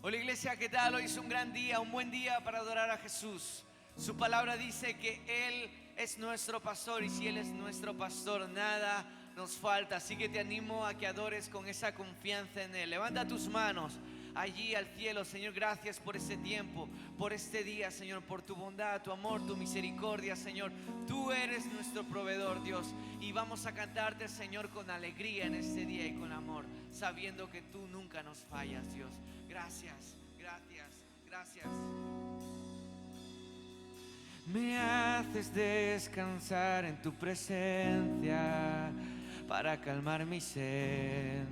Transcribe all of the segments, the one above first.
Hola iglesia, ¿qué tal? Hoy es un gran día, un buen día para adorar a Jesús. Su palabra dice que Él es nuestro pastor y si Él es nuestro pastor, nada nos falta. Así que te animo a que adores con esa confianza en Él. Levanta tus manos allí al cielo. Señor, gracias por este tiempo, por este día, Señor, por tu bondad, tu amor, tu misericordia, Señor. Tú eres nuestro proveedor, Dios, y vamos a cantarte, Señor, con alegría en este día y con amor, sabiendo que tú nunca nos fallas, Dios. Gracias, gracias, gracias. Me haces descansar en tu presencia para calmar mi sed.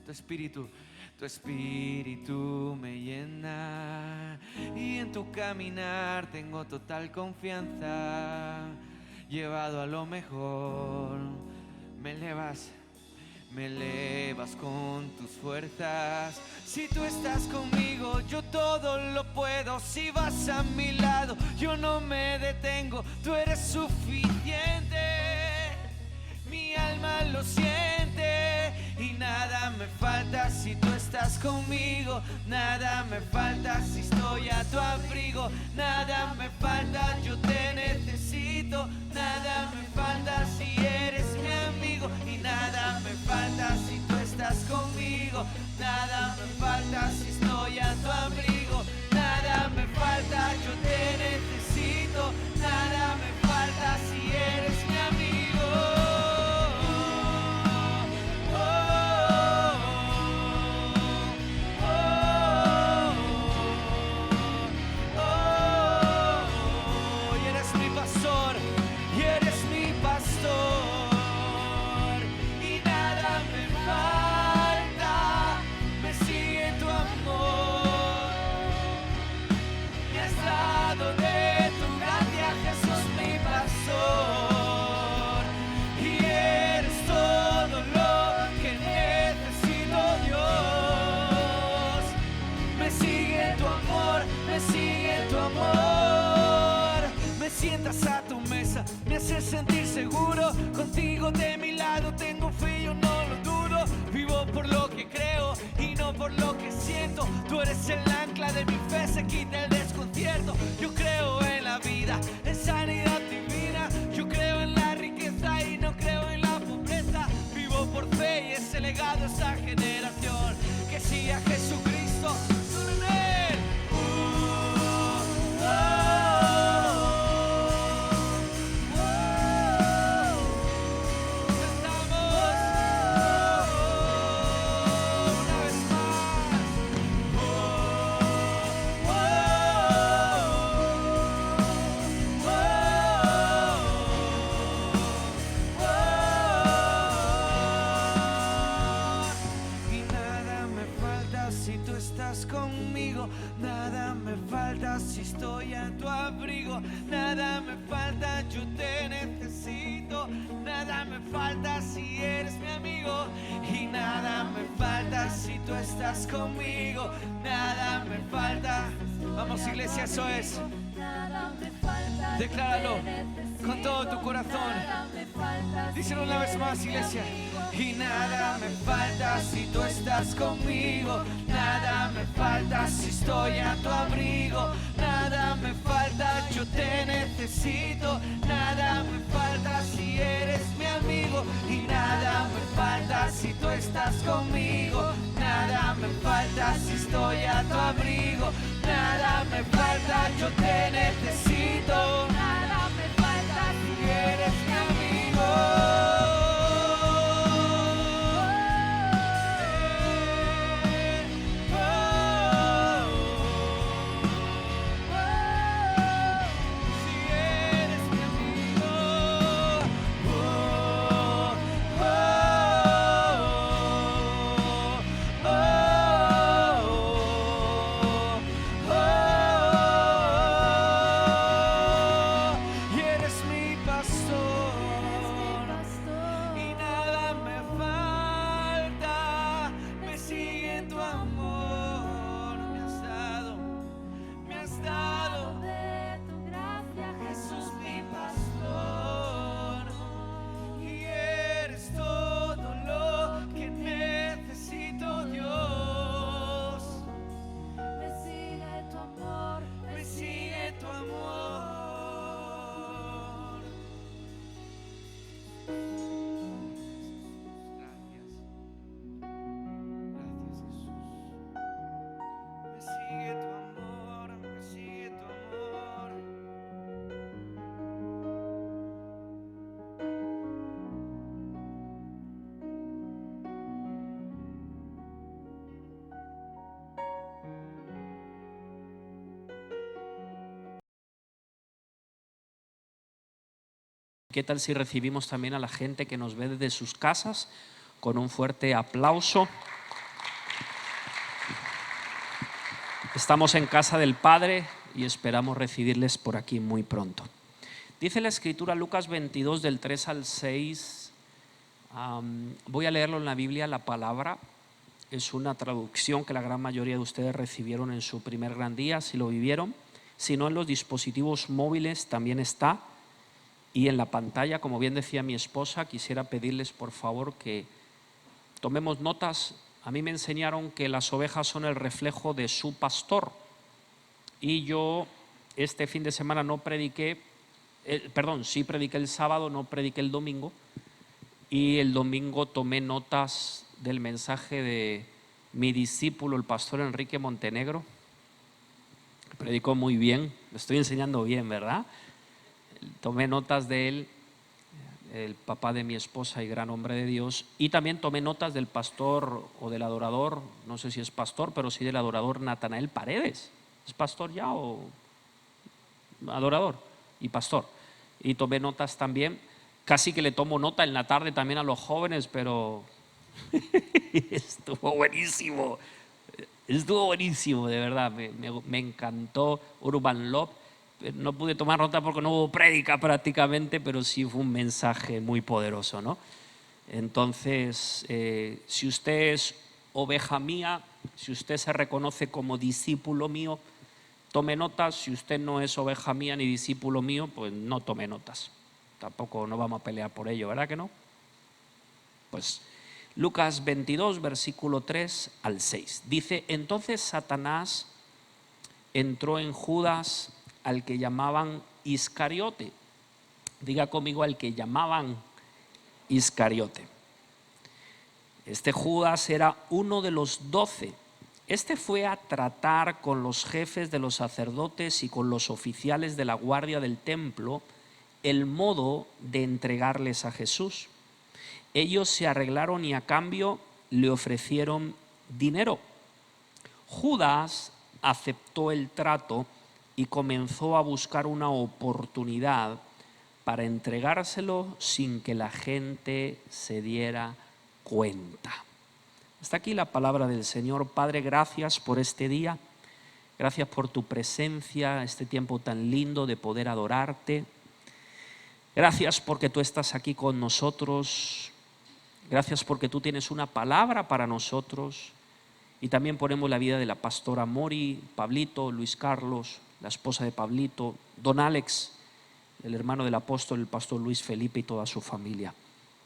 Tu espíritu me llena y en tu caminar tengo total confianza. Llevado a lo mejor, me elevas con tus fuerzas. Si tú estás conmigo, yo todo lo puedo. Si vas a mi lado, yo no me detengo. Tú eres suficiente, mi alma lo siente. Y nada me falta si tú estás conmigo. Nada me falta si estoy a tu abrigo. Nada me falta, yo te necesito. Nada me falta si eres mi amigo. Y nada me falta si tú estás conmigo. Nada me falta si estoy a tu abrigo. Nada me falta, yo te necesito. Nada me falta si eres mi amigo. Sientas a tu mesa, me haces sentir seguro. Contigo de mi lado tengo fe, yo no lo dudo. Vivo por lo que creo y no por lo que siento. Tú eres el ancla de mi fe, se quita el desconcierto. Yo creo en la vida, en sanidad divina. Yo creo en la riqueza y no creo en la pobreza. Vivo por fe y ese legado a esa generación que sigue a Jesucristo. Solo en Él. Conmigo, nada me falta si estoy a tu abrigo. Nada me falta, yo te necesito. Nada me falta si eres mi amigo. Y nada me falta si tú estás conmigo. Nada me falta. Vamos iglesia, eso es. Decláralo con todo tu corazón. Díselo una vez más, iglesia. Y nada me falta si tú estás conmigo. Nada me falta si estoy a tu abrigo. Nada me falta, yo te necesito. Nada me falta si eres mi amigo. Y nada me falta si tú estás conmigo. Nada me falta si estoy a tu abrigo. Nada me falta, yo te necesito. Nada me falta si eres mi amigo. ¿Qué tal si recibimos también a la gente que nos ve desde sus casas con un fuerte aplauso? Estamos en casa del Padre y esperamos recibirles por aquí muy pronto. Dice la Escritura, Lucas 22, del 3 al 6. Voy a leerlo en la Biblia, la palabra. Es una traducción que la gran mayoría de ustedes recibieron en su primer gran día, si lo vivieron. Si no, en los dispositivos móviles también está. Y en la pantalla, como bien decía mi esposa, quisiera pedirles por favor que tomemos notas. A mí me enseñaron que las ovejas son el reflejo de su pastor. Y yo este fin de semana no prediqué, sí prediqué el sábado, no prediqué el domingo. Y el domingo tomé notas del mensaje de mi discípulo, el pastor Enrique Montenegro. Predicó muy bien, lo estoy enseñando bien, ¿verdad? Tomé notas de él, el papá de mi esposa y gran hombre de Dios, y también tomé notas del pastor o del adorador, no sé si es pastor, pero sí del adorador Natanael Paredes. ¿Es pastor ya o adorador y pastor? Y tomé notas también, casi que le tomo nota en la tarde también a los jóvenes, pero estuvo buenísimo, de verdad, me encantó Urban Love. No pude tomar nota porque no hubo prédica prácticamente, pero sí fue un mensaje muy poderoso, ¿no? Entonces, si usted es oveja mía, si usted se reconoce como discípulo mío, tome notas. Si usted no es oveja mía ni discípulo mío, pues no tome notas. Tampoco no vamos a pelear por ello, ¿verdad que no? Pues Lucas 22, versículo 3 al 6. Dice, entonces Satanás entró en Judas, al que llamaban Iscariote. Diga conmigo, al que llamaban Iscariote. Este Judas era uno de los 12. Este fue a tratar con los jefes de los sacerdotes y con los oficiales de la guardia del templo el modo de entregarles a Jesús. Ellos se arreglaron y a cambio le ofrecieron dinero. Judas aceptó el trato y comenzó a buscar una oportunidad para entregárselo sin que la gente se diera cuenta. Hasta aquí la palabra del Señor. Padre, gracias por este día. Gracias por tu presencia, este tiempo tan lindo de poder adorarte. Gracias porque tú estás aquí con nosotros. Gracias porque tú tienes una palabra para nosotros. Y también ponemos la vida de la pastora Mori, Pablito, Luis Carlos, la esposa de Pablito, don Alex, el hermano del apóstol, el pastor Luis Felipe y toda su familia.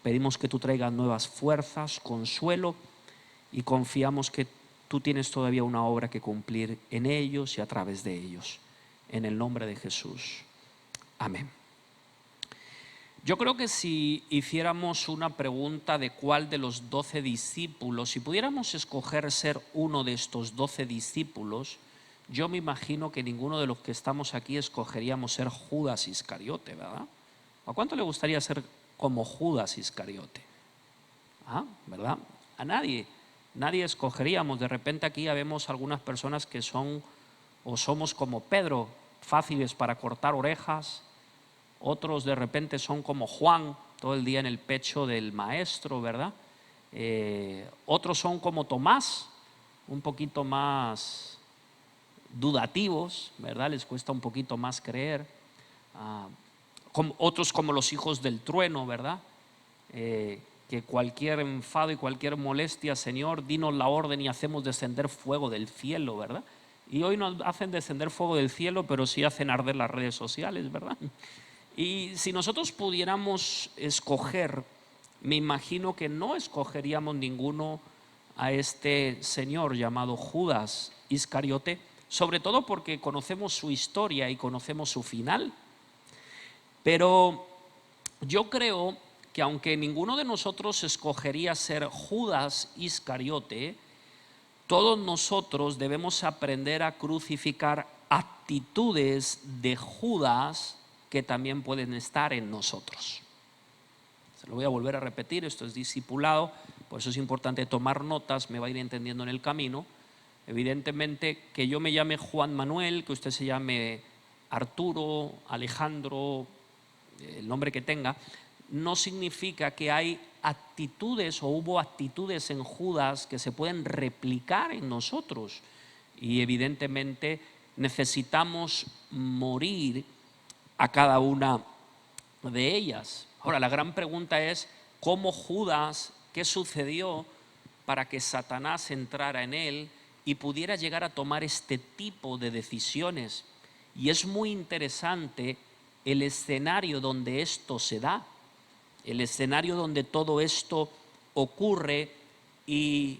Pedimos que tú traigas nuevas fuerzas, consuelo, y confiamos que tú tienes todavía una obra que cumplir en ellos y a través de ellos. En el nombre de Jesús. Amén. Yo creo que si hiciéramos una pregunta de cuál de los 12 discípulos, si pudiéramos escoger ser uno de estos 12 discípulos, yo me imagino que ninguno de los que estamos aquí escogeríamos ser Judas Iscariote, ¿verdad? ¿A cuánto le gustaría ser como Judas Iscariote? ¿Verdad? A nadie escogeríamos. De repente aquí ya vemos algunas personas que son o somos como Pedro, fáciles para cortar orejas. Otros de repente son como Juan, todo el día en el pecho del maestro, ¿verdad? Otros son como Tomás, un poquito más dudativos, ¿verdad? Les cuesta un poquito más creer. Otros como los hijos del trueno, ¿verdad? Que cualquier enfado y cualquier molestia, Señor, dinos la orden y hacemos descender fuego del cielo, ¿verdad? Y hoy no hacen descender fuego del cielo, pero sí hacen arder las redes sociales, ¿verdad? Y si nosotros pudiéramos escoger, me imagino que no escogeríamos ninguno a este señor llamado Judas Iscariote, sobre todo porque conocemos su historia y conocemos su final. Pero yo creo que aunque ninguno de nosotros escogería ser Judas Iscariote, todos nosotros debemos aprender a crucificar actitudes de Judas que también pueden estar en nosotros. Se lo voy a volver a repetir, esto es discipulado, por eso es importante tomar notas, me va a ir entendiendo en el camino. Evidentemente que yo me llame Juan Manuel, que usted se llame Arturo, Alejandro, el nombre que tenga, no significa que hay actitudes o hubo actitudes en Judas que se pueden replicar en nosotros. Y evidentemente necesitamos morir a cada una de ellas. Ahora, la gran pregunta es, ¿cómo Judas, qué sucedió para que Satanás entrara en él y pudiera llegar a tomar este tipo de decisiones? Y es muy interesante el escenario donde esto se da, el escenario donde todo esto ocurre e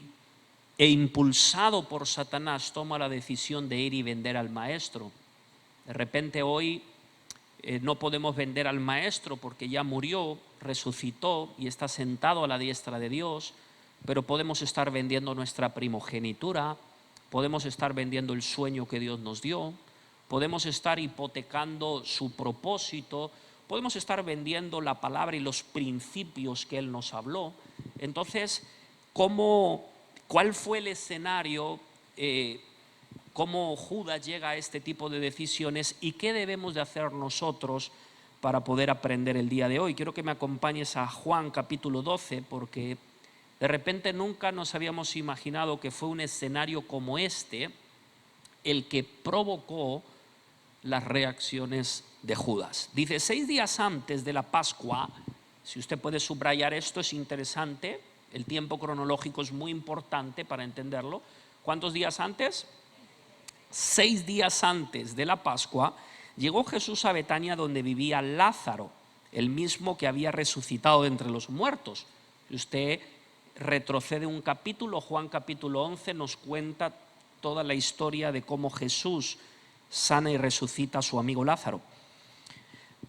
impulsado por Satanás toma la decisión de ir y vender al maestro. De repente hoy no podemos vender al maestro porque ya murió, resucitó y está sentado a la diestra de Dios, pero podemos estar vendiendo nuestra primogenitura, podemos estar vendiendo el sueño que Dios nos dio, podemos estar hipotecando su propósito, podemos estar vendiendo la palabra y los principios que Él nos habló. Entonces, ¿cuál fue el escenario? ¿Cómo Judas llega a este tipo de decisiones? ¿Y qué debemos de hacer nosotros para poder aprender el día de hoy? Quiero que me acompañes a Juan capítulo 12, porque de repente nunca nos habíamos imaginado que fue un escenario como este el que provocó las reacciones de Judas. Dice, 6 días antes de la Pascua, si usted puede subrayar esto, es interesante, el tiempo cronológico es muy importante para entenderlo. ¿Cuántos días antes? 6 días antes de la Pascua, llegó Jesús a Betania, donde vivía Lázaro, el mismo que había resucitado de entre los muertos. Si usted retrocede un capítulo, Juan capítulo 11 nos cuenta toda la historia de cómo Jesús sana y resucita a su amigo Lázaro.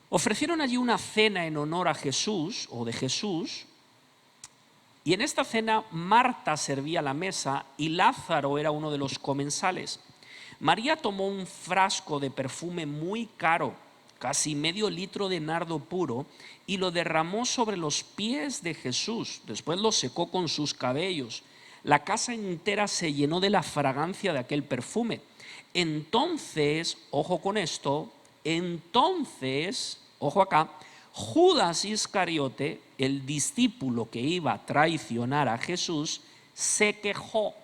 Ofrecieron allí una cena en honor a Jesús o de Jesús, y en esta cena Marta servía la mesa y Lázaro era uno de los comensales. María tomó un frasco de perfume muy caro, casi medio litro de nardo puro, y lo derramó sobre los pies de Jesús. Después lo secó con sus cabellos. La casa entera se llenó de la fragancia de aquel perfume. Entonces, ojo con esto, ojo acá, Judas Iscariote, el discípulo que iba a traicionar a Jesús, se quejó.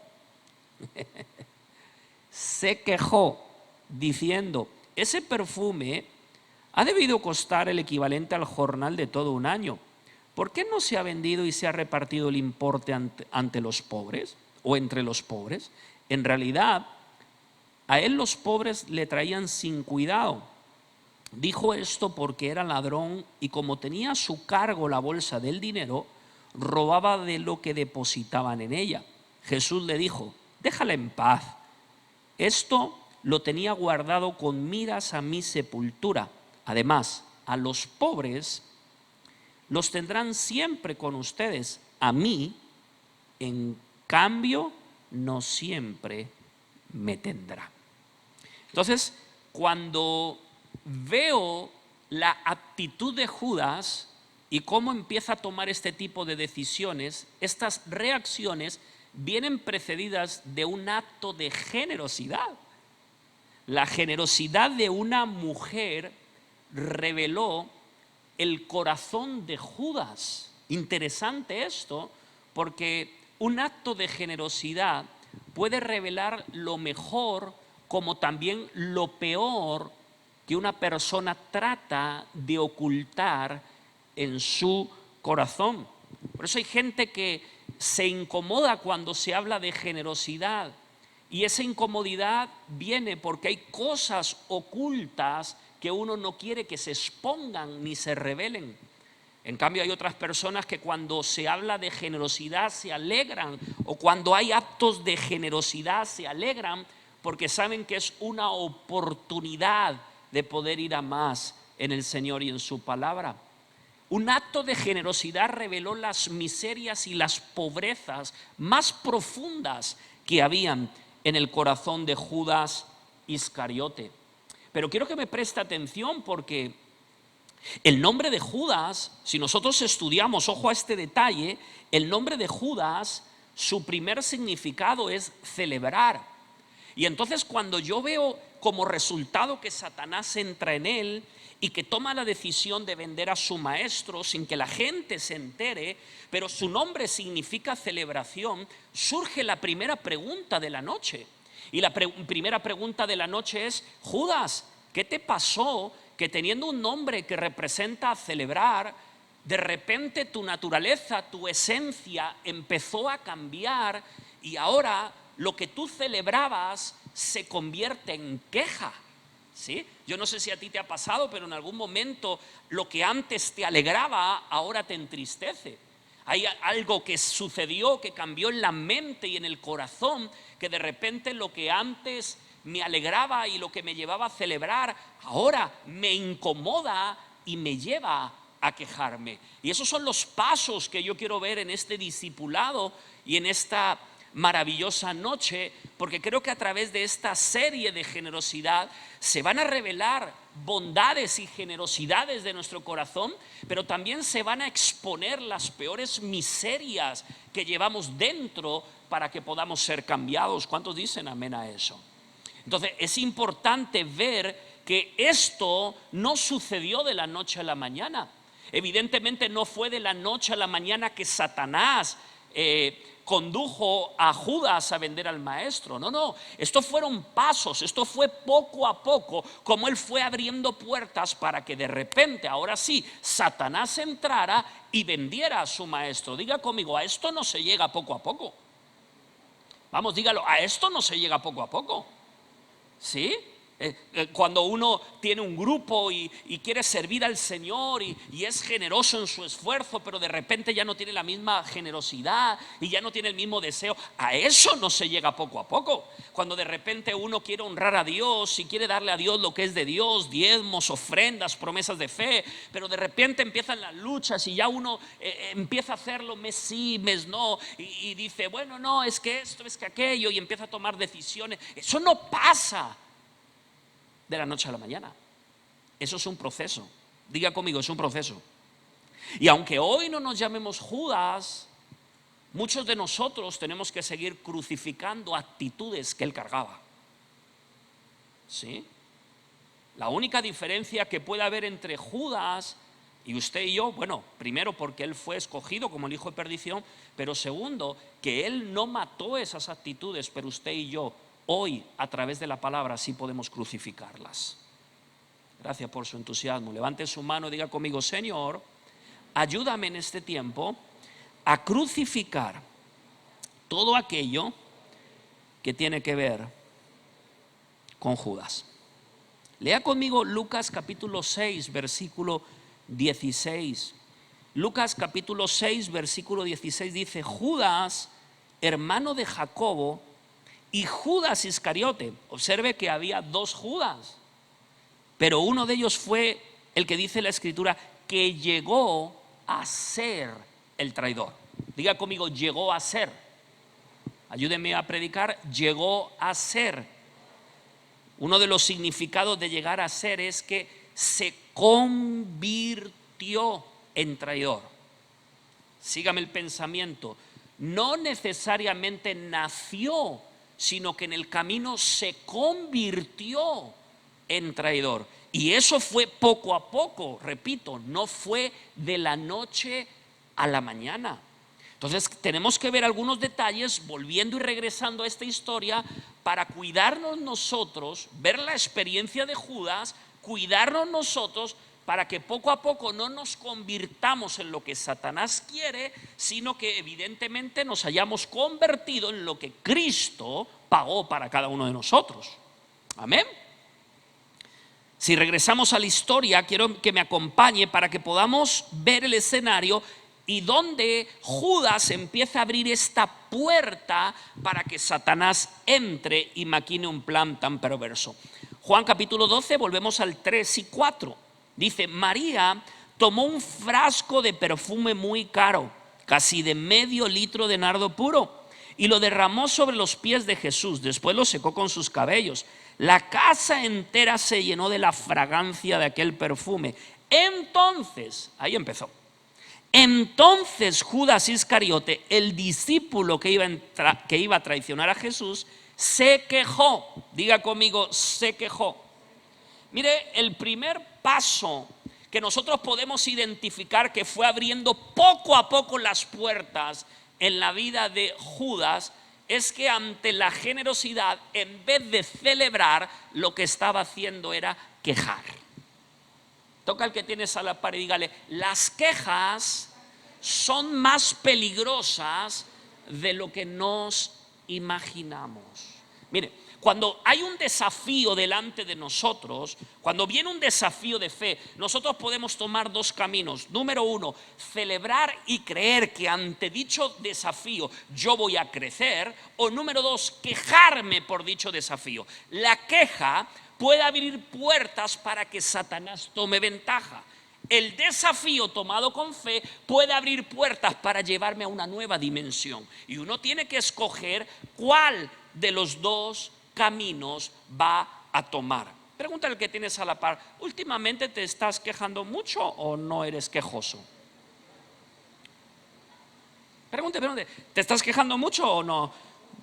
Se quejó diciendo, ese perfume ha debido costar el equivalente al jornal de todo un año. ¿Por qué no se ha vendido y se ha repartido el importe ante los pobres o entre los pobres? En realidad, a él los pobres le traían sin cuidado. Dijo esto porque era ladrón y como tenía a su cargo la bolsa del dinero, robaba de lo que depositaban en ella. Jesús le dijo, déjala en paz. Esto lo tenía guardado con miras a mi sepultura. Además, a los pobres los tendrán siempre con ustedes. A mí, en cambio, no siempre me tendrá. Entonces, cuando veo la actitud de Judas y cómo empieza a tomar este tipo de decisiones, estas reacciones vienen precedidas de un acto de generosidad. La generosidad de una mujer reveló el corazón de Judas. Interesante esto, porque un acto de generosidad puede revelar lo mejor como también lo peor que una persona trata de ocultar en su corazón. Por eso hay gente que se incomoda cuando se habla de generosidad, y esa incomodidad viene porque hay cosas ocultas que uno no quiere que se expongan ni se revelen. En cambio, hay otras personas que cuando se habla de generosidad se alegran, o cuando hay actos de generosidad se alegran porque saben que es una oportunidad de poder ir a más en el Señor y en su palabra. Un acto de generosidad reveló las miserias y las pobrezas más profundas que habían en el corazón de Judas Iscariote. Pero quiero que me preste atención, porque el nombre de Judas, si nosotros estudiamos, ojo a este detalle, el nombre de Judas, su primer significado es celebrar. Y entonces cuando yo veo como resultado que Satanás entra en él y que toma la decisión de vender a su maestro sin que la gente se entere, pero su nombre significa celebración, surge la primera pregunta de la noche. Y la primera pregunta de la noche es: Judas, ¿qué te pasó que teniendo un nombre que representa celebrar, de repente tu naturaleza, tu esencia empezó a cambiar y ahora lo que tú celebrabas se convierte en queja? ¿Sí? Yo no sé si a ti te ha pasado, pero en algún momento lo que antes te alegraba ahora te entristece. Hay algo que sucedió, que cambió en la mente y en el corazón, que de repente lo que antes me alegraba y lo que me llevaba a celebrar, ahora me incomoda y me lleva a quejarme. Y esos son los pasos que yo quiero ver en este discipulado y en esta maravillosa noche, porque creo que a través de esta serie de generosidad se van a revelar bondades y generosidades de nuestro corazón, pero también se van a exponer las peores miserias que llevamos dentro para que podamos ser cambiados. ¿Cuántos dicen amén a eso? Entonces es importante ver que esto no sucedió de la noche a la mañana. Evidentemente no fue de la noche a la mañana que Satanás condujo a Judas a vender al maestro. No, estos fueron pasos, esto fue poco a poco, como él fue abriendo puertas para que de repente, ahora sí, Satanás entrara y vendiera a su maestro. Diga conmigo, a esto no se llega poco a poco. Vamos, dígalo, a esto no se llega poco a poco. ¿Sí? Cuando uno tiene un grupo y quiere servir al Señor y es generoso en su esfuerzo, pero de repente ya no tiene la misma generosidad y ya no tiene el mismo deseo, a eso no se llega poco a poco. Cuando de repente uno quiere honrar a Dios y quiere darle a Dios lo que es de Dios, diezmos, ofrendas, promesas de fe, pero de repente empiezan las luchas y ya uno empieza a hacerlo mes sí, mes no, y dice, bueno, no, es que esto, es que aquello, y empieza a tomar decisiones. Eso no pasa de la noche a la mañana. Eso es un proceso. Diga conmigo, es un proceso. Y aunque hoy no nos llamemos Judas, muchos de nosotros tenemos que seguir crucificando actitudes que él cargaba. ¿Sí? La única diferencia que puede haber entre Judas y usted y yo, bueno, primero porque él fue escogido como el hijo de perdición, pero segundo, que él no mató esas actitudes, pero usted y yo hoy, a través de la palabra, sí podemos crucificarlas. Gracias por su entusiasmo. Levante su mano y diga conmigo, Señor, ayúdame en este tiempo a crucificar todo aquello que tiene que ver con Judas. Lea conmigo Lucas capítulo 6, versículo 16. Lucas capítulo 6, versículo 16 dice: Judas, hermano de Jacobo, y Judas Iscariote. Observe que había dos Judas, pero uno de ellos fue el que dice la escritura que llegó a ser el traidor. Diga conmigo, llegó a ser. Ayúdenme a predicar, llegó a ser. Uno de los significados de llegar a ser es que se convirtió en traidor. Sígame el pensamiento. No necesariamente nació, sino que en el camino se convirtió en traidor. Y eso fue poco a poco, repito, no fue de la noche a la mañana. Entonces tenemos que ver algunos detalles, volviendo y regresando a esta historia, para cuidarnos nosotros, ver la experiencia de Judas, cuidarnos nosotros, para que poco a poco no nos convirtamos en lo que Satanás quiere, sino que evidentemente nos hayamos convertido en lo que Cristo pagó para cada uno de nosotros. Amén. Si regresamos a la historia, quiero que me acompañe para que podamos ver el escenario y donde Judas empieza a abrir esta puerta para que Satanás entre y maquine un plan tan perverso. Juan capítulo 12, volvemos al 3 y 4. Dice: María tomó un frasco de perfume muy caro, casi de medio litro de nardo puro, y lo derramó sobre los pies de Jesús. Después lo secó con sus cabellos. La casa entera se llenó de la fragancia de aquel perfume. Entonces, ahí empezó. Entonces Judas Iscariote, el discípulo que iba a traicionar a Jesús, se quejó. Diga conmigo, se quejó. Mire, el primer paso que nosotros podemos identificar que fue abriendo poco a poco las puertas en la vida de Judas es que ante la generosidad, en vez de celebrar, lo que estaba haciendo era quejar. Toca al que tienes a la par y dígale: las quejas son más peligrosas de lo que nos imaginamos. Mire, cuando hay un desafío delante de nosotros, cuando viene un desafío de fe, nosotros podemos tomar dos caminos. Número uno, celebrar y creer que ante dicho desafío yo voy a crecer. O número dos, quejarme por dicho desafío. La queja puede abrir puertas para que Satanás tome ventaja. El desafío tomado con fe puede abrir puertas para llevarme a una nueva dimensión. Y uno tiene que escoger cuál de los dos caminos va a tomar. Pregúntale al que tienes a la par: ¿últimamente te estás quejando mucho o no eres quejoso? Pregúntale, ¿te estás quejando mucho o no?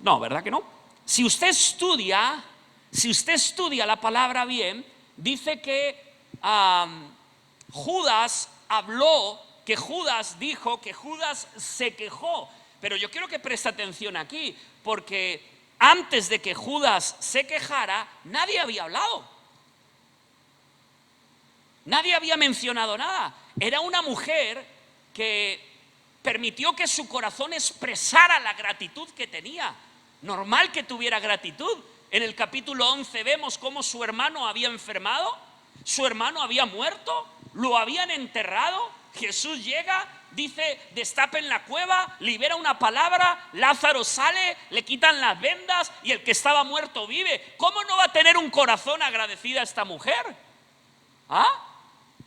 No, ¿verdad que no? Si usted estudia la palabra bien, dice que Judas habló, que Judas dijo, que Judas se quejó. Pero yo quiero que preste atención aquí, porque antes de que Judas se quejara, nadie había hablado. Nadie había mencionado nada. Era una mujer que permitió que su corazón expresara la gratitud que tenía. Normal que tuviera gratitud. En el capítulo 11 vemos cómo su hermano había enfermado, su hermano había muerto, lo habían enterrado. Jesús llega, dice: destapen la cueva, libera una palabra, Lázaro sale, le quitan las vendas y el que estaba muerto vive. ¿Cómo no va a tener un corazón agradecida esta mujer?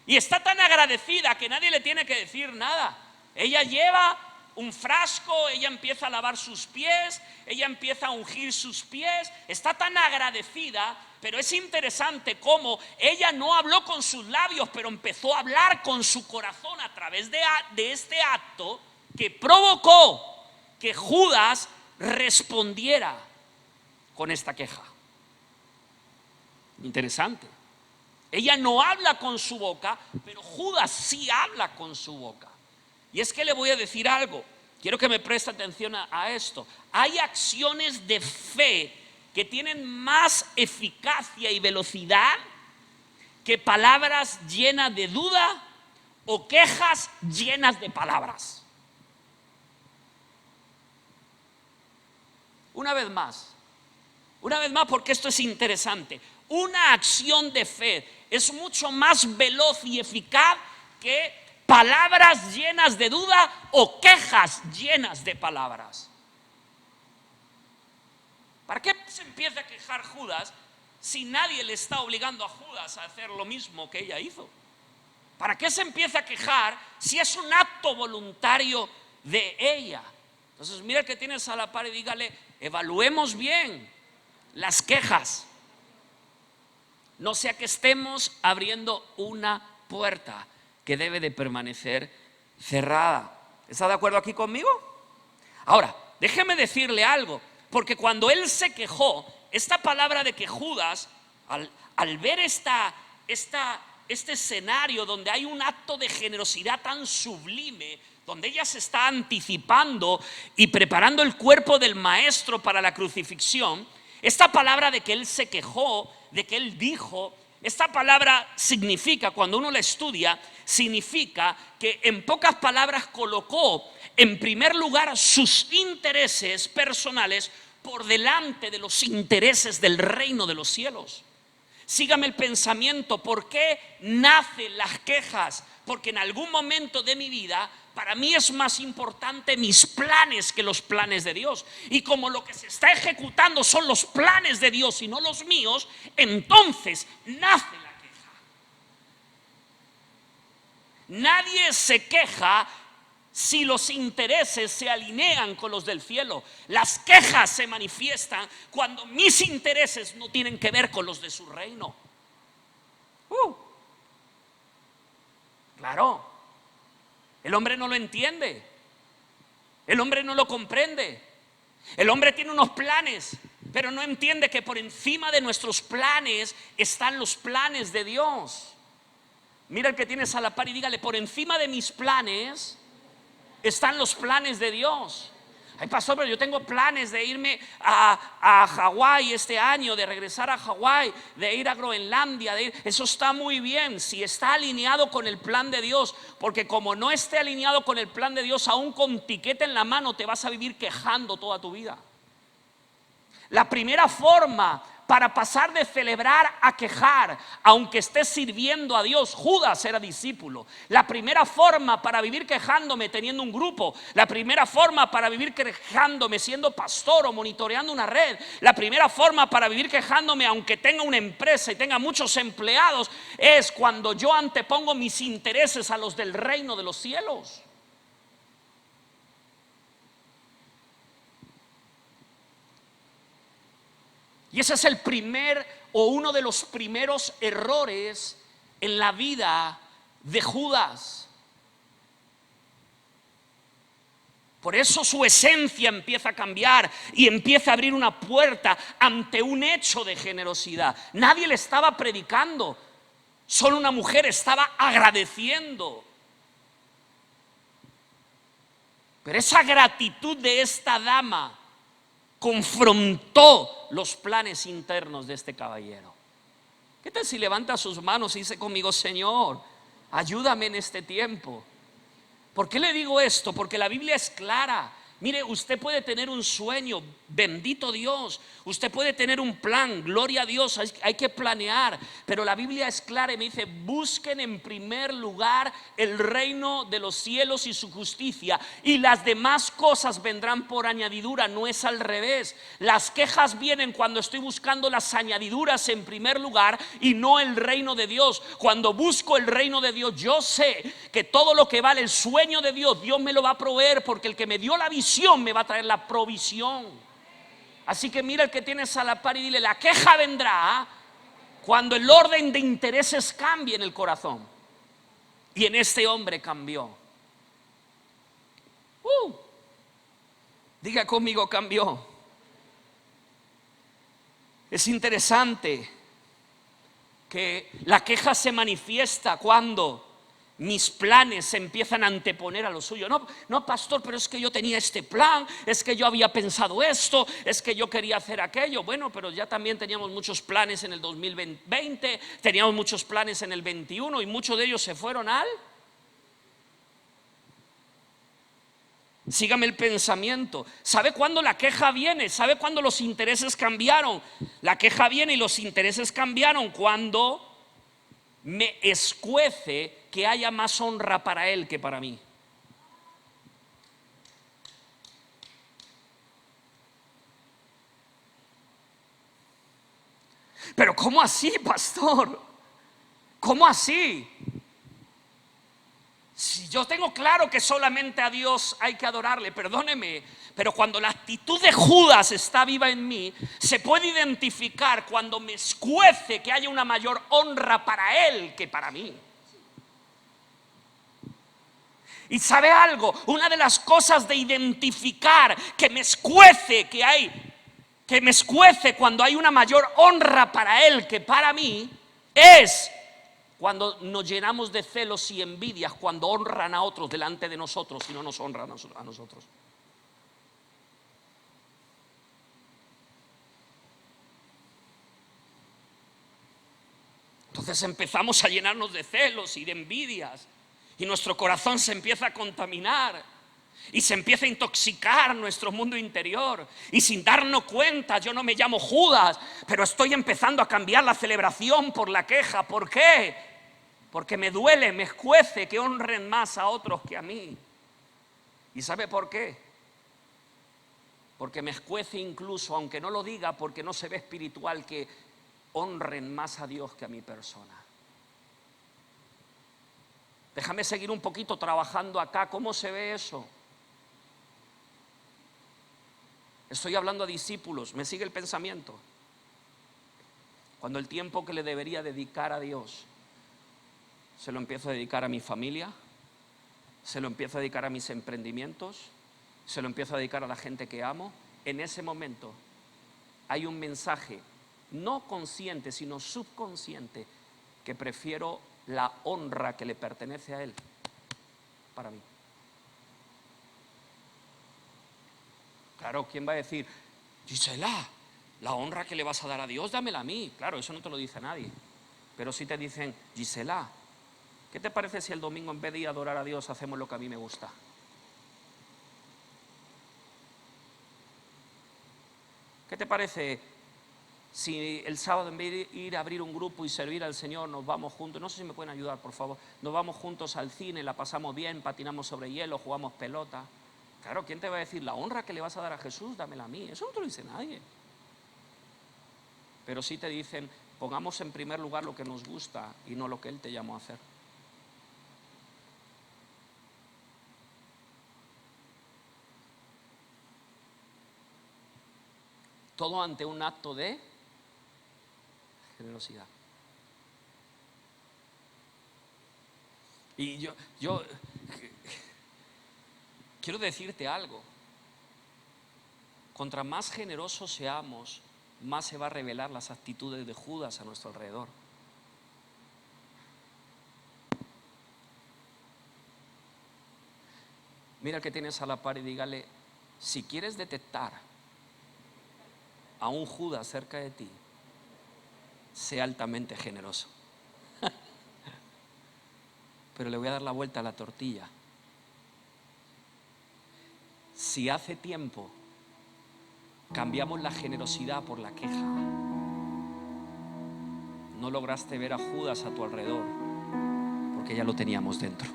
Y está tan agradecida que nadie le tiene que decir nada. Ella lleva un frasco, ella empieza a lavar sus pies, ella empieza a ungir sus pies. Está tan agradecida. Pero es interesante cómo ella no habló con sus labios, pero empezó a hablar con su corazón a través de este acto que provocó que Judas respondiera con esta queja. Interesante. Ella no habla con su boca, pero Judas sí habla con su boca. Y es que le voy a decir algo. Quiero que me preste atención a esto. Hay acciones de fe que tienen más eficacia y velocidad que palabras llenas de duda o quejas llenas de palabras. Una vez más, porque esto es interesante. Una acción de fe es mucho más veloz y eficaz que palabras llenas de duda o quejas llenas de palabras. ¿Para qué se empieza a quejar Judas si nadie le está obligando a Judas a hacer lo mismo que ella hizo? ¿Para qué se empieza a quejar si es un acto voluntario de ella? Entonces mira que tienes a la par y dígale: evaluemos bien las quejas, no sea que estemos abriendo una puerta que debe de permanecer cerrada. ¿Está de acuerdo aquí conmigo? Ahora, déjeme decirle algo. Porque cuando él se quejó, esta palabra de que Judas, al ver este escenario donde hay un acto de generosidad tan sublime, donde ella se está anticipando y preparando el cuerpo del maestro para la crucifixión, esta palabra de que él se quejó, de que él dijo, esta palabra significa, cuando uno la estudia, significa que en pocas palabras colocó en primer lugar sus intereses personales por delante de los intereses del reino de los cielos. Sígame el pensamiento. ¿Por qué nacen las quejas? Porque en algún momento de mi vida, para mí es más importante mis planes que los planes de Dios. Y como lo que se está ejecutando son los planes de Dios y no los míos, entonces nace la queja. Nadie se queja si los intereses se alinean con los del cielo. Las quejas se manifiestan cuando mis intereses no tienen que ver con los de su reino. Claro, el hombre no lo entiende, el hombre no lo comprende. El hombre tiene unos planes pero no entiende que por encima de nuestros planes están los planes de Dios. Mira el que tienes a la par y dígale: por encima de mis planes están los planes de Dios. Ay, pastor, pero yo tengo planes de irme a Hawái este año, de regresar a Hawái, de ir a Groenlandia, eso está muy bien si está alineado con el plan de Dios, porque como no esté alineado con el plan de Dios, aún con tiquete en la mano te vas a vivir quejando toda tu vida. La primera forma para pasar de celebrar a quejar, aunque estés sirviendo a Dios, Judas era discípulo. La primera forma para vivir quejándome teniendo un grupo, la primera forma para vivir quejándome siendo pastor o monitoreando una red, la primera forma para vivir quejándome aunque tenga una empresa y tenga muchos empleados, es cuando yo antepongo mis intereses a los del reino de los cielos. Y ese es el primer o uno de los primeros errores en la vida de Judas. Por eso su esencia empieza a cambiar y empieza a abrir una puerta ante un hecho de generosidad. Nadie le estaba predicando, solo una mujer estaba agradeciendo. Pero esa gratitud de esta dama confrontó los planes internos de este caballero. ¿Qué tal si levanta sus manos y dice conmigo: Señor, ayúdame en este tiempo? ¿Por qué le digo esto? Porque la Biblia es clara. Mire, usted puede tener un sueño, bendito Dios. Usted puede tener un plan, gloria a Dios, hay que planear. Pero la Biblia es clara y me dice: busquen en primer lugar el reino de los cielos y su justicia, y las demás cosas vendrán por añadidura. No es al revés. Las quejas vienen cuando estoy buscando las añadiduras en primer lugar y no el reino de Dios. Cuando busco el reino de Dios, yo sé que todo lo que vale el sueño de Dios, Dios me lo va a proveer, porque el que me dio la visión me va a traer la provisión. Así que mira el que tienes a la par y dile: la queja vendrá cuando el orden de intereses cambie en el corazón. Y en este hombre cambió. Diga conmigo: cambió. Es interesante que la queja se manifiesta cuando mis planes se empiezan a anteponer a lo suyo. No, pastor, pero es que yo tenía este plan, es que yo había pensado esto, es que yo quería hacer aquello. Bueno, pero ya también teníamos muchos planes en el 2020, teníamos muchos planes en el 21 y muchos de ellos se fueron al... Sígame el pensamiento. ¿Sabe cuándo la queja viene? ¿Sabe cuándo los intereses cambiaron? La queja viene y los intereses cambiaron cuando me escuece que haya más honra para él que para mí. Pero ¿cómo así, pastor? ¿Cómo así? Si yo tengo claro que solamente a Dios hay que adorarle, perdóneme, pero cuando la actitud de Judas está viva en mí, se puede identificar cuando me escuece que haya una mayor honra para él que para mí. Y ¿sabe algo? Una de las cosas de identificar que me escuece cuando hay una mayor honra para él que para mí, es cuando nos llenamos de celos y envidias, cuando honran a otros delante de nosotros y no nos honran a nosotros. Entonces empezamos a llenarnos de celos y de envidias, y nuestro corazón se empieza a contaminar y se empieza a intoxicar nuestro mundo interior, y sin darnos cuenta, yo no me llamo Judas, pero estoy empezando a cambiar la celebración por la queja. ¿Por qué? Porque me duele, me escuece que honren más a otros que a mí. ¿Y sabe por qué? Porque me escuece incluso, aunque no lo diga, porque no se ve espiritual, que honren más a Dios que a mi persona. Déjame seguir un poquito trabajando acá. ¿Cómo se ve eso? Estoy hablando a discípulos. ¿Me sigue el pensamiento? Cuando el tiempo que le debería dedicar a Dios se lo empiezo a dedicar a mi familia, se lo empiezo a dedicar a mis emprendimientos, se lo empiezo a dedicar a la gente que amo, en ese momento hay un mensaje no consciente, sino subconsciente, que prefiero la honra que le pertenece a Él para mí. Claro, ¿quién va a decir, Gisela, la honra que le vas a dar a Dios, dámela a mí? Claro, eso no te lo dice nadie. Pero sí te dicen, Gisela, ¿qué te parece si el domingo en vez de ir a adorar a Dios hacemos lo que a mí me gusta? ¿Qué te parece si el sábado en vez de ir a abrir un grupo y servir al Señor nos vamos juntos? No sé si me pueden ayudar, por favor. Nos vamos juntos al cine, la pasamos bien, patinamos sobre hielo, jugamos pelota. Claro, ¿quién te va a decir la honra que le vas a dar a Jesús? Dámela a mí. Eso no te lo dice nadie. Pero sí te dicen, pongamos en primer lugar lo que nos gusta y no lo que Él te llamó a hacer. Todo ante un acto de generosidad. Y yo quiero decirte algo. Contra más generosos seamos, más se va a revelar las actitudes de Judas a nuestro alrededor. Mira al que tienes a la par y dígale, si quieres detectar a un Judas cerca de ti, sé altamente generoso. Pero le voy a dar la vuelta a la tortilla. Si hace tiempo cambiamos la generosidad por la queja, no lograste ver a Judas a tu alrededor, porque ya lo teníamos dentro.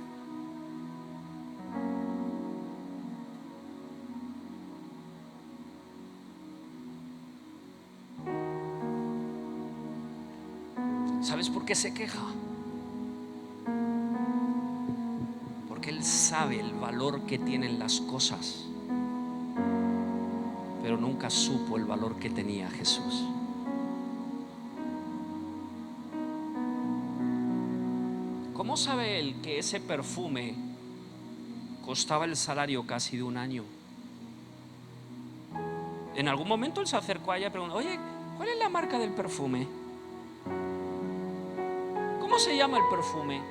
¿Sabes por qué se queja? Porque él sabe el valor que tienen las cosas, pero nunca supo el valor que tenía Jesús. ¿Cómo sabe él que ese perfume costaba el salario casi de un año? En algún momento él se acercó a ella y preguntó, oye, ¿cuál es la marca del perfume? ¿Cómo se llama el perfume?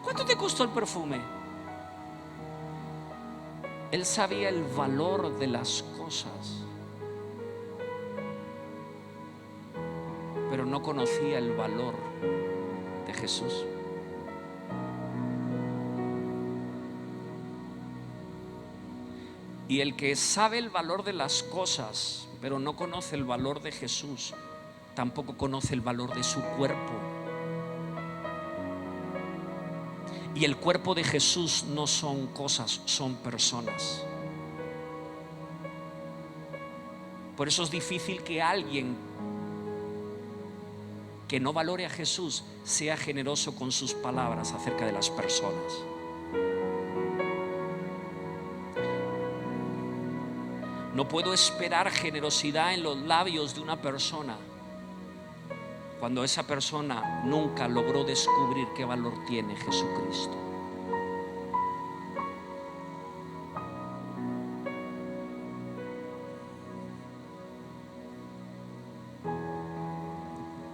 ¿Cuánto te costó el perfume? Él sabía el valor de las cosas, pero no conocía el valor de Jesús. Y el que sabe el valor de las cosas, pero no conoce el valor de Jesús, tampoco conoce el valor de su cuerpo. Y el cuerpo de Jesús no son cosas, son personas. Por eso es difícil que alguien que no valore a Jesús sea generoso con sus palabras acerca de las personas. No puedo esperar generosidad en los labios de una persona cuando esa persona nunca logró descubrir qué valor tiene Jesucristo.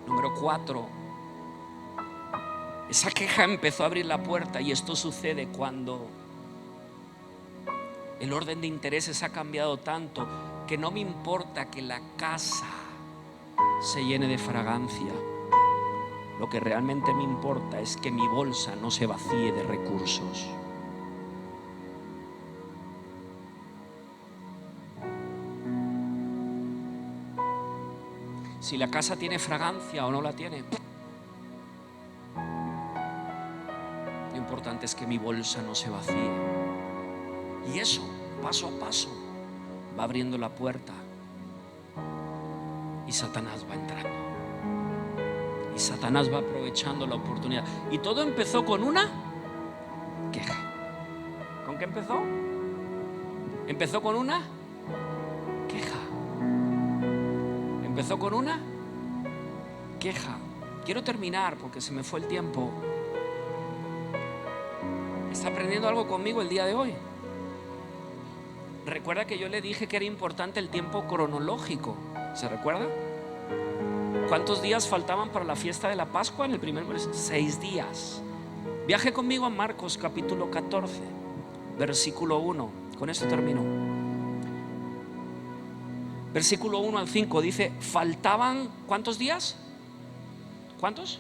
Número 4. Esa queja empezó a abrir la puerta, y esto sucede cuando el orden de intereses ha cambiado tanto que no me importa que la casa se llene de fragancia. Lo que realmente me importa es que mi bolsa no se vacíe de recursos. Si la casa tiene fragancia o no la tiene, lo importante es que mi bolsa no se vacíe. Y eso, paso a paso, va abriendo la puerta. Y Satanás va entrando. Y Satanás va aprovechando la oportunidad. Y todo empezó con una queja. ¿Con qué empezó? Empezó con una queja. Empezó con una queja. Quiero terminar porque se me fue el tiempo. ¿Está aprendiendo algo conmigo el día de hoy? Recuerda que yo le dije que era importante el tiempo cronológico. ¿Se recuerda? ¿Cuántos días faltaban para la fiesta de la Pascua? En el primer versículo, 6 días. Viaje conmigo a Marcos capítulo 14, versículo 1. Con esto termino. Versículo 1 al 5 dice: faltaban, ¿cuántos días? ¿Cuántos?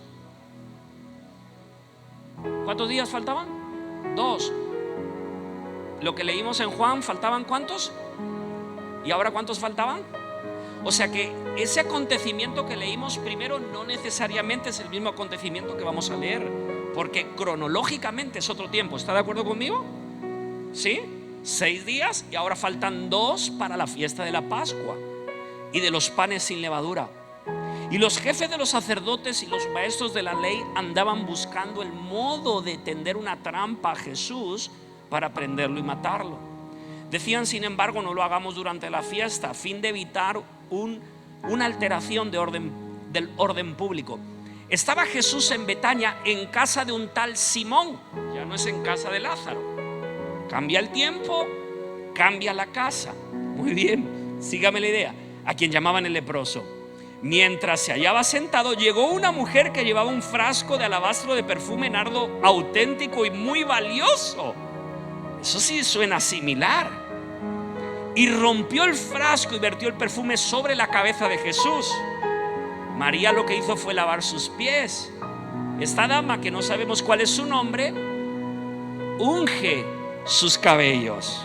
¿Cuántos días faltaban? 2. Lo que leímos en Juan, ¿faltaban cuántos? ¿Y ahora cuántos faltaban? O sea que ese acontecimiento que leímos primero no necesariamente es el mismo acontecimiento que vamos a leer, porque cronológicamente es otro tiempo. ¿Está de acuerdo conmigo? ¿Sí? 6 días y ahora faltan 2 para la fiesta de la Pascua y de los panes sin levadura. Y los jefes de los sacerdotes y los maestros de la ley andaban buscando el modo de tender una trampa a Jesús para prenderlo y matarlo. Decían, sin embargo, no lo hagamos durante la fiesta, a fin de evitar una alteración del orden público. Estaba Jesús en Betania, en casa de un tal Simón. Ya no es en casa de Lázaro. Cambia el tiempo, cambia la casa. Muy bien, sígame la idea. A quien llamaban el leproso. Mientras se hallaba sentado, llegó una mujer que llevaba un frasco de alabastro de perfume nardo auténtico y muy valioso. Eso sí suena similar. Y rompió el frasco y vertió el perfume sobre la cabeza de Jesús. María lo que hizo fue lavar sus pies. Esta dama, que no sabemos cuál es su nombre, unge sus cabellos.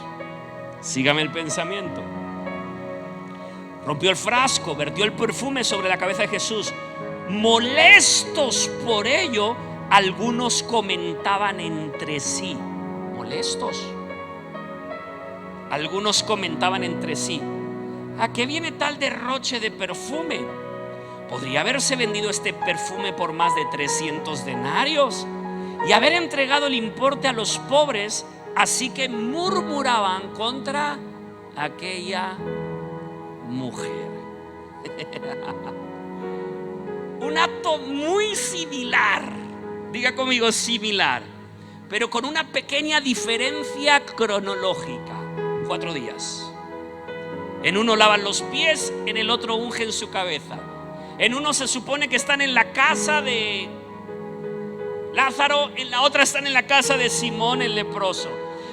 Sígame el pensamiento. Rompió el frasco, vertió el perfume sobre la cabeza de Jesús. Molestos por ello, algunos comentaban entre sí. Molestos. Algunos comentaban entre sí: ¿a qué viene tal derroche de perfume? ¿Podría haberse vendido este perfume por más de 300 denarios y haber entregado el importe a los pobres? Así que murmuraban contra aquella mujer. Un acto muy similar, diga conmigo similar, pero con una pequeña diferencia cronológica. 4 días. En uno lavan los pies, en el otro ungen su cabeza. En uno se supone que están en la casa de Lázaro, en la otra están en la casa de Simón el leproso.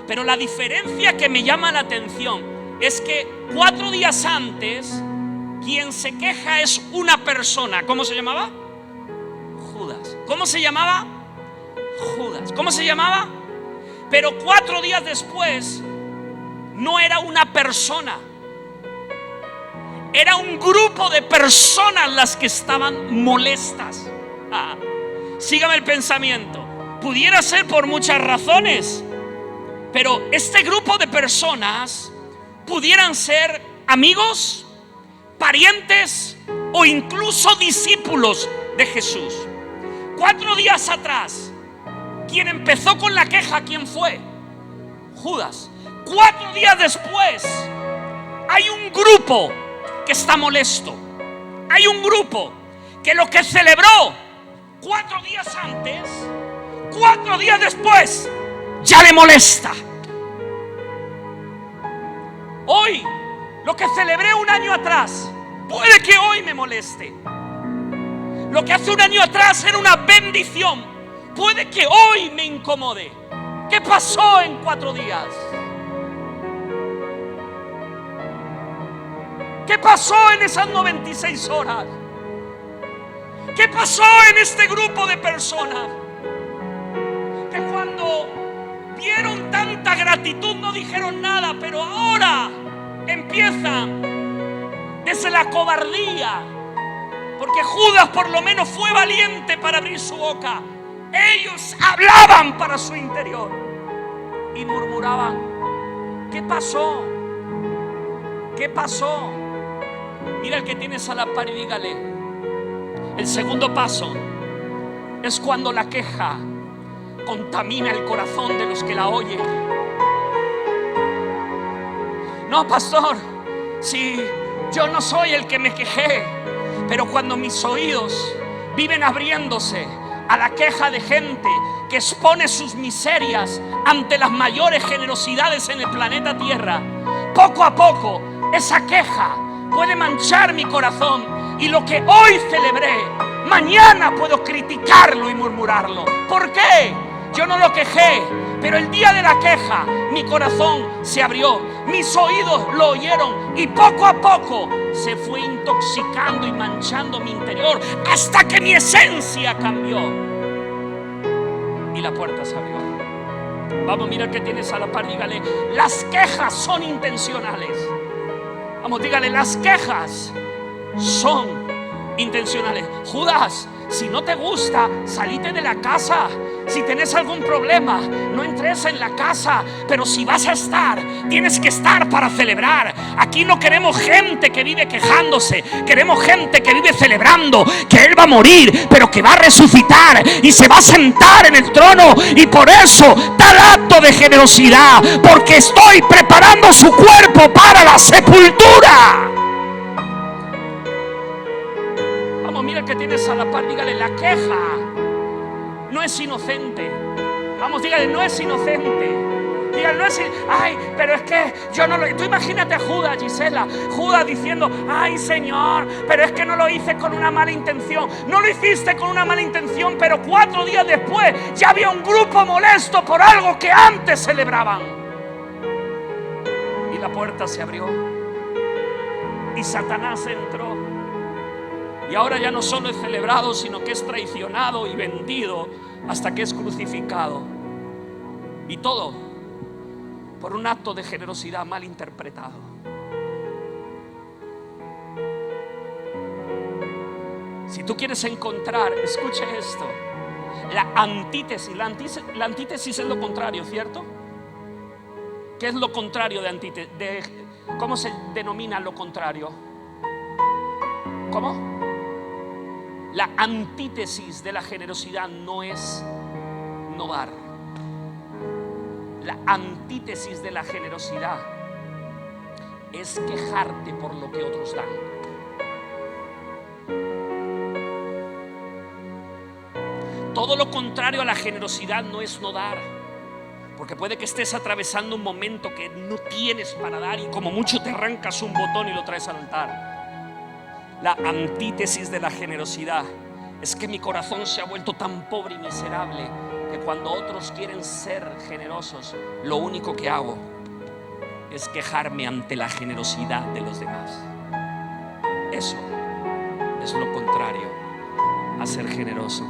Pero la diferencia que me llama la atención es que 4 días antes, quien se queja es una persona. ¿Cómo se llamaba? Judas. ¿Cómo se llamaba? Judas. ¿Cómo se llamaba? Pero 4 días después no era una persona, era un grupo de personas las que estaban molestas. Sígame el pensamiento. Pudiera ser por muchas razones, pero este grupo de personas pudieran ser amigos, parientes o incluso discípulos de Jesús. 4 días atrás, quien empezó con la queja, ¿quién fue? Judas. 4 días después, hay un grupo que está molesto. Hay un grupo que lo que celebró 4 días antes, 4 días después, ya le molesta. Hoy, lo que celebré un año atrás, puede que hoy me moleste. Lo que hace un año atrás era una bendición, puede que hoy me incomode. ¿Qué pasó en 4 días? ¿Qué pasó en esas 96 horas? ¿Qué pasó en este grupo de personas? Que cuando vieron tanta gratitud no dijeron nada, pero ahora empiezan desde la cobardía, porque Judas por lo menos fue valiente para abrir su boca. Ellos hablaban para su interior y murmuraban: ¿qué pasó? ¿Qué pasó? Mira el que tienes a la par y dígale: el segundo paso es cuando la queja contamina el corazón de los que la oyen. No, pastor, si yo no soy el que me quejé, pero cuando mis oídos viven abriéndose a la queja de gente que expone sus miserias ante las mayores generosidades en el planeta Tierra, poco a poco esa queja puede manchar mi corazón. Y lo que hoy celebré, mañana puedo criticarlo y murmurarlo. ¿Por qué? Yo no lo quejé, pero el día de la queja mi corazón se abrió, mis oídos lo oyeron y poco a poco se fue intoxicando y manchando mi interior hasta que mi esencia cambió y la puerta se abrió. Vamos, mira que tienes a la par, dígale: las quejas son intencionales. Vamos, dígale: las quejas son intencionales. Judas, si no te gusta, salite de la casa. Si tienes algún problema, no entres en la casa. Pero si vas a estar, tienes que estar para celebrar. Aquí no queremos gente que vive quejándose. Queremos gente que vive celebrando que Él va a morir, pero que va a resucitar y se va a sentar en el trono. Y por eso tal acto de generosidad, porque estoy preparando su cuerpo para la sepultura. Vamos, mira que tienes a la par, dígale: la queja no es inocente. Vamos, dígale: no es inocente. Dígale: no es ay, pero es que yo no lo... Tú imagínate a Judas, Gisela, Judas diciendo: ay, Señor, pero es que no lo hice con una mala intención. No lo hiciste con una mala intención, pero 4 días después ya había un grupo molesto por algo que antes celebraban. Y la puerta se abrió y Satanás entró. Y ahora ya no solo es celebrado, sino que es traicionado y vendido hasta que es crucificado. Y todo por un acto de generosidad mal interpretado. Si tú quieres encontrar, escuche esto, la antítesis. La antítesis es lo contrario, ¿cierto? ¿Qué es lo contrario de antítesis? ¿Cómo se denomina lo contrario? ¿Cómo? La antítesis de la generosidad no es no dar. La antítesis de la generosidad es quejarte por lo que otros dan. Todo lo contrario a la generosidad no es no dar, porque puede que estés atravesando un momento que no tienes para dar y como mucho te arrancas un botón y lo traes al altar. La antítesis de la generosidad es que mi corazón se ha vuelto tan pobre y miserable que cuando otros quieren ser generosos, lo único que hago es quejarme ante la generosidad de los demás. Eso es lo contrario a ser generoso.